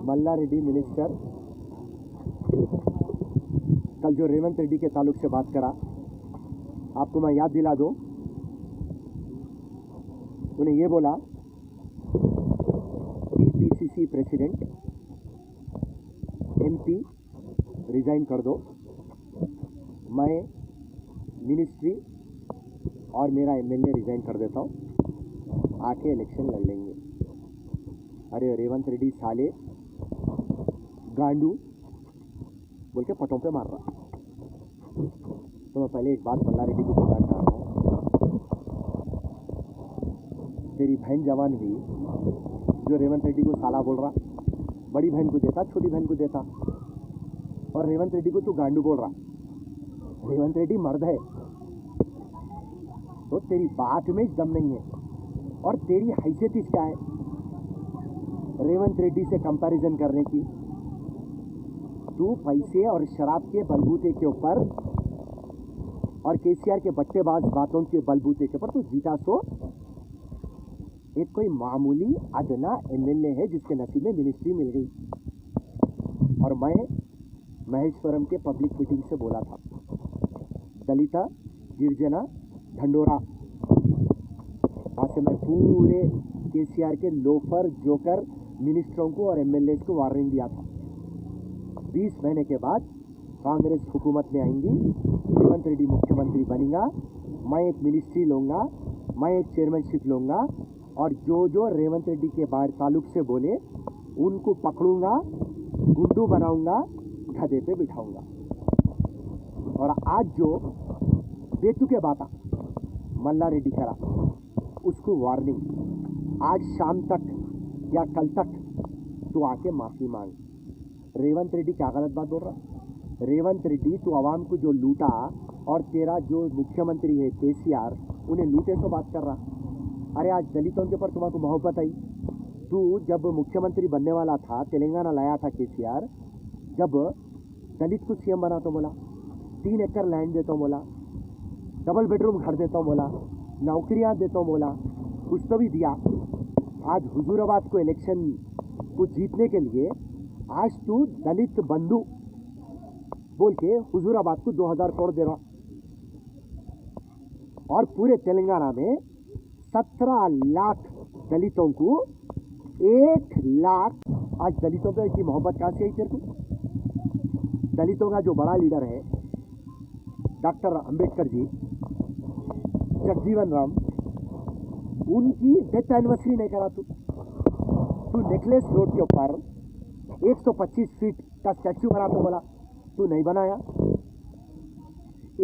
मल्ला Reddy minister कल जो रेवंत रेड्डी के ताल्लुक से बात करा, आपको मैं याद दिला दूं, उन्हें ये बोला कि पीसीसी प्रेसिडेंट, एमपी रिजाइन कर दो, मैं मिनिस्ट्री और मेरा एमएलए रिजाइन कर देता हूँ, आके इलेक्शन लड़ लेंगे। अरे रेवंत रेड्डी साले गांडू बोल के पटों पे मार रहा। तो मैं पहले एक बात मल्ला रेड्डी को बोलना चाह रहा हूँ, तेरी बहन जवान हुई जो रेवंत रेड्डी को साला बोल रहा, बड़ी बहन को देता, छोटी बहन को देता, और रेवंत रेड्डी को तू गांडू बोल रहा। रेवंत रेड्डी मर्द है तो तेरी बात में दम नहीं है, और तेरी हैसियत ही क्या है रेवंत रेड्डी से कंपैरिजन करने की। तू पैसे और शराब के बलबूते के ऊपर और केसीआर के बट्टेबाज बातों के बलबूते के ऊपर तू जीता, सो एक कोई मामूली अदना एमएलए है जिसके नसीब में मिनिस्ट्री मिल गई। और मैं महेश्वरम के पब्लिक मीटिंग से बोला था, दलिता, गिरजना, ढंडोरा, वहाँ से मैं पूरे केसीआर के लोफर जोकर मिनिस्टरों को और एमएलए को वार्निंग दिया था। 20 महीने के बाद कांग्रेस हुकूमत में आएंगी, रेवंत रेड्डी मुख्यमंत्री बनेगा, मैं एक मिनिस्ट्री लूँगा, मैं एक चेयरमैनशिप लूँगा, और जो रेवंत रेड्डी के बाहर ताल्लुक से बोले उनको पकड़ूंगा, गुंडू बनाऊंगा, गधे पे बिठाऊंगा। और आज जो बेतुके बात मल्ला रेड्डी करा, उसको वार्निंग, आज शाम तक या कल तक तू आके माफी मांग। रेवंत रेड्डी क्या गलत बात बोल रहा? रेवंत रेड्डी तू आवाम को जो लूटा, और तेरा जो मुख्यमंत्री है केसीआर, उन्हें लूटे तो बात कर रहा। अरे आज दलितों के ऊपर तुम्हारा मोहब्बत आई। तू जब मुख्यमंत्री बनने वाला था, तेलंगाना लाया था केसीआर, जब दलित को सीएम बना तो बोला 3 एकड़ लैंड देता हूँ, बोला डबल बेडरूम घर देता हूँ, बोला नौकरियाँ देता हूँ, बोला कुछ तो भी दिया। आज हुजूराबाद को इलेक्शन को जीतने के लिए आज तू दलित बंधु बोल के हुजूराबाद को 2000 करोड़ दे रहा, और पूरे तेलंगाना में 17 लाख दलितों को 1 लाख। आज दलितों पे की मोहब्बत कहाँ से आई तेरे को? दलितों का जो बड़ा लीडर है डॉक्टर अंबेडकर जी, जगजीवन राम, उनकी डेथ एनिवर्सरी नहीं करा तू नेकलेस रोड के ऊपर 125 फीट का स्टैच्यू बना तो बोला तू नहीं बनाया।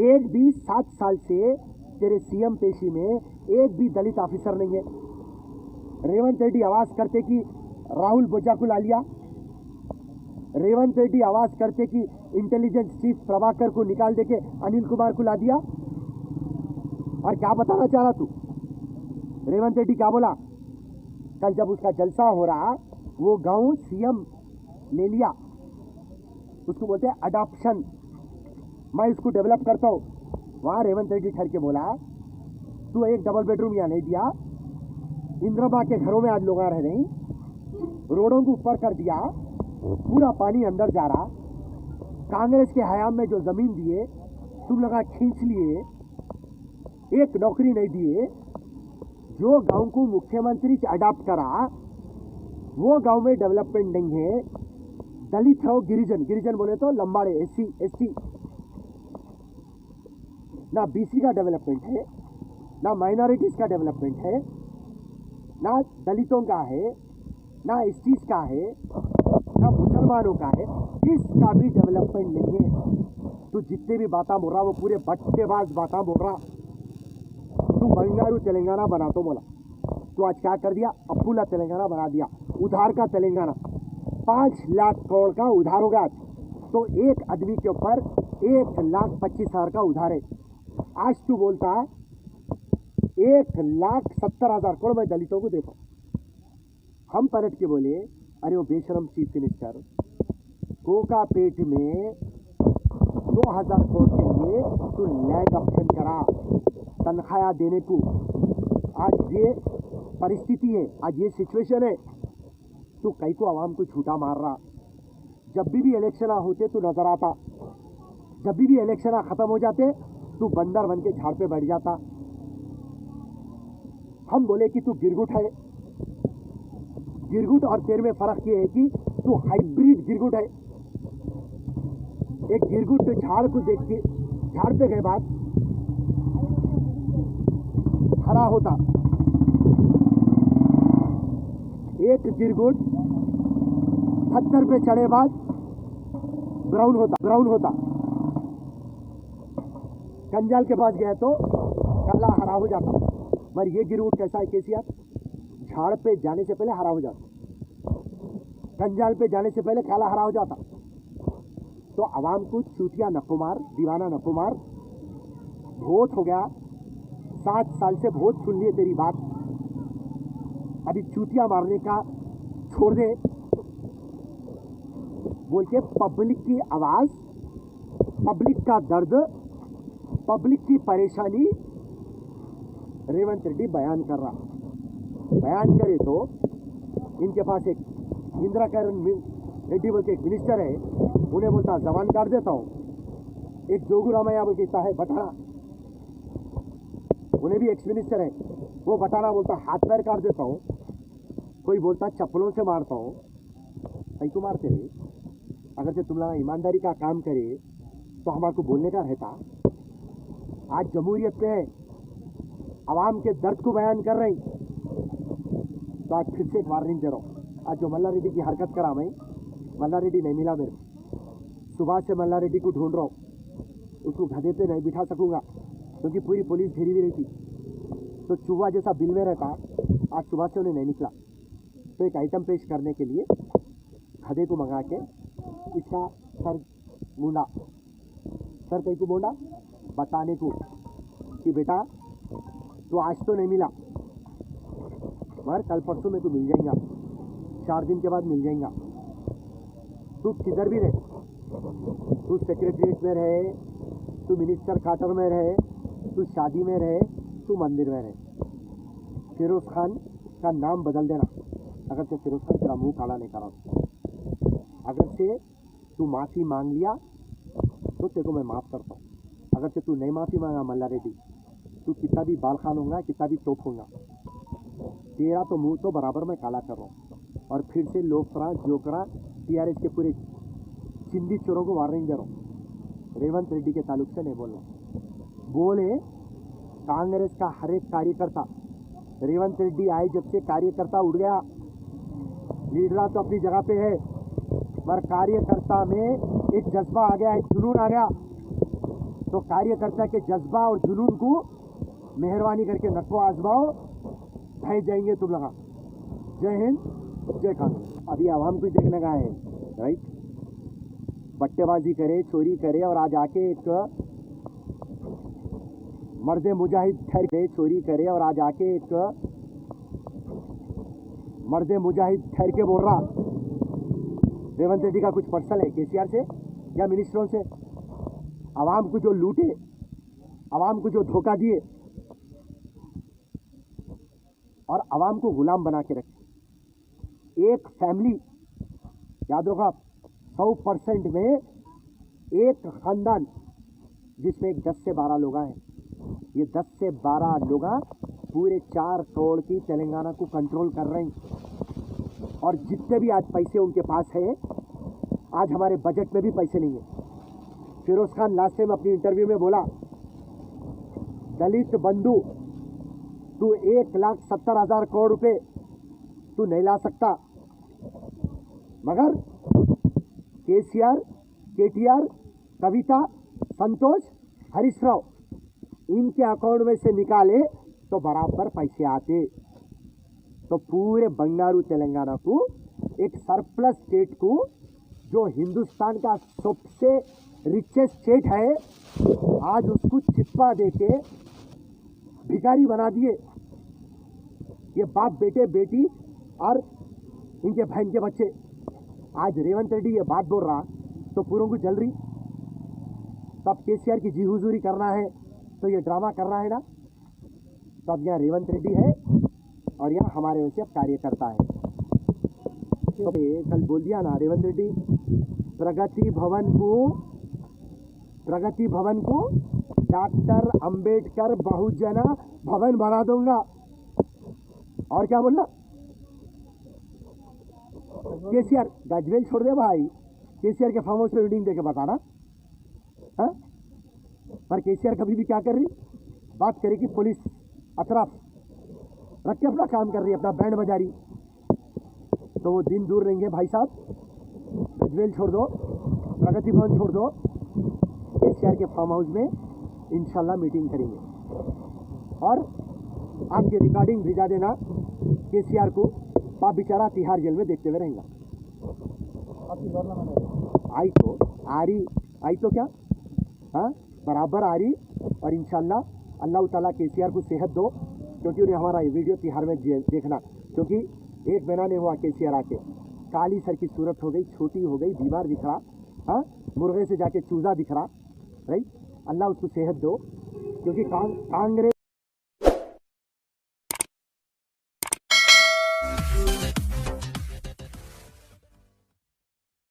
एक भी 7 साल से तेरे सीएम पेशी में एक भी दलित ऑफिसर नहीं है। रेवंत रेड्डी आवाज करते कि राहुल बोजा को ला लिया, रेवंत रेड्डी आवाज करते कि इंटेलिजेंस चीफ प्रभाकर को निकाल देके अनिल कुमार को ला दिया। और क्या बताना चाह रहा तू? रेवंत रेड्डी क्या बोला कल जब उसका जलसा हो रहा, वो गांव सीएम ले लिया, उसको बोलते हैं अडॉप्शन, मैं इसको डेवलप करता हूं। वहां रेवंत रेड्डी ठहर के बोला तू एक डबल बेडरूम यहाँ नहीं दिया, इंदिरा के घरों में आज लोग आ रहे नहीं, रोडों को ऊपर कर दिया, पूरा पानी अंदर जा रहा, कांग्रेस के हयाम में जो जमीन दिए तुम लोग खींच लिए, एक नौकरी नहीं दिए, जो गांव को मुख्यमंत्री से अडॉप्ट करा वो गांव में डेवलपमेंट नहीं है। दलित हो, गिरिजन बोले तो लंबाड़े, एससी एसटी, ना बीसी का डेवलपमेंट है, ना माइनॉरिटीज का डेवलपमेंट है, ना दलितों का है, ना एसटीज का है, ना मुसलमानों का है, किसका भी डेवलपमेंट नहीं है। तो जितने भी बातें बोल रहा वो पूरे बट्टेबाज बातें बोल रहा। तू बंगारू तेलंगाना बना तो बोला, तो आज क्या कर दिया? अपूला तेलंगाना बना दिया, उधार का तेलंगाना। 5 लाख करोड़ का उधार होगा, तो एक आदमी के ऊपर 1,25,000 का उधार है। आज तू बोलता है 1,70,000 करोड़ मैं दलितों को देता हूं। हम पलट के बोले अरे वो बेशरम चीफ मिनिस्टर, कोकापेट में 2,000 करोड़ के लिए तो लैंड ऑप्शन करा तनख्वाह देने को। आज ये परिस्थिति है, आज ये सिचुएशन है, तू कई को आवाम को झूठा मार रहा। जब भी इलेक्शन होते तू नजर आता, जब भी इलेक्शन खत्म हो जाते तू बंदर बन के झाड़ पे बैठ जाता। हम बोले कि तू गिरगुट है। गिरगुट और तेरे में फर्क ये है कि तू हाइब्रिड गिरगुट है। एक गिरगुट झाड़ को देख के झाड़ पे गए बाद हरा होता, एक गिरगुट पत्थर पे चढ़े बाद ब्राउन होता। कंजाल के पास गए तो काला हरा हो जाता। मगर ये गिरगुट कैसा है केसीआर? झाड़ पे जाने से पहले हरा हो जाता, कंजाल पे जाने से पहले काला हरा हो जाता। तो आवाम को चूतिया नको मार, दीवाना नको मार। बहुत हो गया, 7 साल से बहुत सुन लिए तेरी बात। अभी चूतिया मारने का छोड़ दे। बोल के पब्लिक की आवाज, पब्लिक का दर्द, पब्लिक की परेशानी रेवंत रेड्डी बयान कर रहा। बयान करे तो इनके पास एक इंदिरा करण रेड्डी बोल के एक मिनिस्टर है, उन्हें बोलता जबान काट देता हूं। एक जोगू रामैया बोल के है बटाना, उन्हें भी एक्स मिनिस्टर है, वो बटाना बोलता हाथ पैर काट देता हूं। कोई बोलता चप्पलों से मारता हूं। कहीं को मारते रहे। अगर से तुम लोग ईमानदारी का काम करे तो हमारे को बोलने का रहता। आज जमहूरियत पे है, आवाम के दर्द को बयान कर रही, तो आज फिर से एक वार्निंग दे रहा हूँ। आज जो मल्ला रेड्डी की हरकत करा, मैं मल्ला रेड्डी नहीं मिला मेरे, सुबह से मल्ला रेड्डी को ढूंढ रहा हूँ। उसको गधे पे नहीं बिठा सकूंगा क्योंकि पूरी पुलिस घेरी हुई रहती। तो चूहा जैसा बिल में रहता, आज सुबह से उन्हें नहीं निकला। तो एक आइटम पेश करने के लिए गधे को मंगा के इसका सर मूंडा, सर कहीं को मूंडा बताने को कि बेटा तो आज तो नहीं मिला, मगर कल परसों में तू मिल जाएगा, 4 दिन के बाद मिल जाएगा। तू किधर भी रहे, तू सेक्रेटरीट में रहे, तू मिनिस्टर क्वार्टर में रहे, तू शादी में रहे, तू मंदिर में रहे, फिरोज खान का नाम बदल देना। अगर से फिरोज खान तेरा मुंह काला नहीं करा, अगर से तू माफ़ी मांग लिया तो तेरे को मैं माफ़ करता हूँ। अगर से तू नहीं माफ़ी मांगा मल्ला रेड्डी, तू कितना भी बाल खान होगा, कितना भी तोप होगा, तेरा तो मुंह तो बराबर मैं काला कर रहा हूँ। और फिर से लोकसभा जोकरा टीआरएस के पूरे चिंदी चोरों को वार्निंग दे रहा हूँ। रेवंत रेड्डी के ताल्लुक से नहीं बोलना। बोले कांग्रेस का हर एक कार्यकर्ता, रेवंत रेड्डी आए जब से कार्यकर्ता उड़ गया। लीडर तो अपनी जगह पे है, पर कार्यकर्ता में एक जज्बा आ गया, एक जुनून आ गया। तो कार्यकर्ता के जज्बा और जुनून को मेहरबानी करके नको आजमाओ, ढह जाएंगे तुम लगा। जय हिंद, जय कांग्रेस। अभी आवाम को देखने का है, राइट? बट्टेबाजी करे, चोरी करे और आज आके एक मर्द मुजाहिद ठहर के चोरी करे और आज आके एक मर्द मुजाहिद ठहर के बोल रहा रेवंत रेड्डी का कुछ पर्सल है केसीआर से या मिनिस्टरों से। आवाम को जो लूटे, आवाम को जो धोखा दिए और आवाम को गुलाम बना के रखे। एक फैमिली, याद रखो आप, 100% में एक खानदान जिसमें 10 से 12 लोग हैं, ये 10 से 12 लोग पूरे 4 करोड़ की तेलंगाना को कंट्रोल कर रहे हैं। और जितने भी आज पैसे उनके पास है, आज हमारे बजट में भी पैसे नहीं है। फिरोज खान लास्ट टाइम अपनी इंटरव्यू में बोला, दलित बंधु तू 1,70,000 करोड़ रुपए तू नहीं ला सकता, मगर केसीआर, केटीआर, कविता, संतोष, हरीश राव इनके अकाउंट में से निकाले तो बराबर पैसे आते। तो पूरे बंगारू तेलंगाना को, एक सरप्लस स्टेट को, जो हिंदुस्तान का सबसे रिचेस्ट स्टेट है, आज उसको चिप्पा देके भिखारी बना दिए। ये बाप बेटे बेटी और इनके बहन के बच्चे। आज रेवंत रेड्डी ये बात बोल रहा तो पूरों को जल रही। तब केसीआर की जी हुजूरी करना है तो ये ड्रामा करना है ना। तब यहाँ रेवंत रेड्डी है और यहाँ हमारे वैसे कार्यकर्ता है। तो कल बोल दिया ना रेवंत रेड्डी, प्रगति भवन को डॉक्टर अंबेडकर बहुजन भवन बना दूंगा। और क्या बोलना? केसीआर गजवेल छोड़ दे भाई, केसीआर के फार्म हाउस पे मीटिंग देके बताना। हाँ, पर केसीआर कभी भी क्या कर रही, बात करे कि पुलिस अतराफ रख के अपना काम कर रही है, अपना बैंड बजा रही। तो वो दिन दूर रहेंगे भाई साहब, गजवेल छोड़ दो, प्रगति भवन छोड़ दो, केसीआर के फार्म हाउस में इंशाल्लाह मीटिंग करेंगे। और आपकी रिकॉर्डिंग भेजा देना केसीआर को, आप बेचारा तिहाड़ जेल में देखते हुए रहेगा। आई तो क्या, हाँ बराबर आ रही। और इंशाल्लाह अल्लाह ताला केसीआर को सेहत दो, क्योंकि उन्हें हमारा ये वीडियो तिहाड़ में देखना, क्योंकि 1 महीना नहीं हुआ केसीआर आके, काली सर की सूरत हो गई, छोटी हो गई, बीमार दिख रहा, हाँ मुर्गे से जाके चूजा दिख रहा। राइट, अल्लाह उसको सेहत दो, क्योंकि कांग्रेस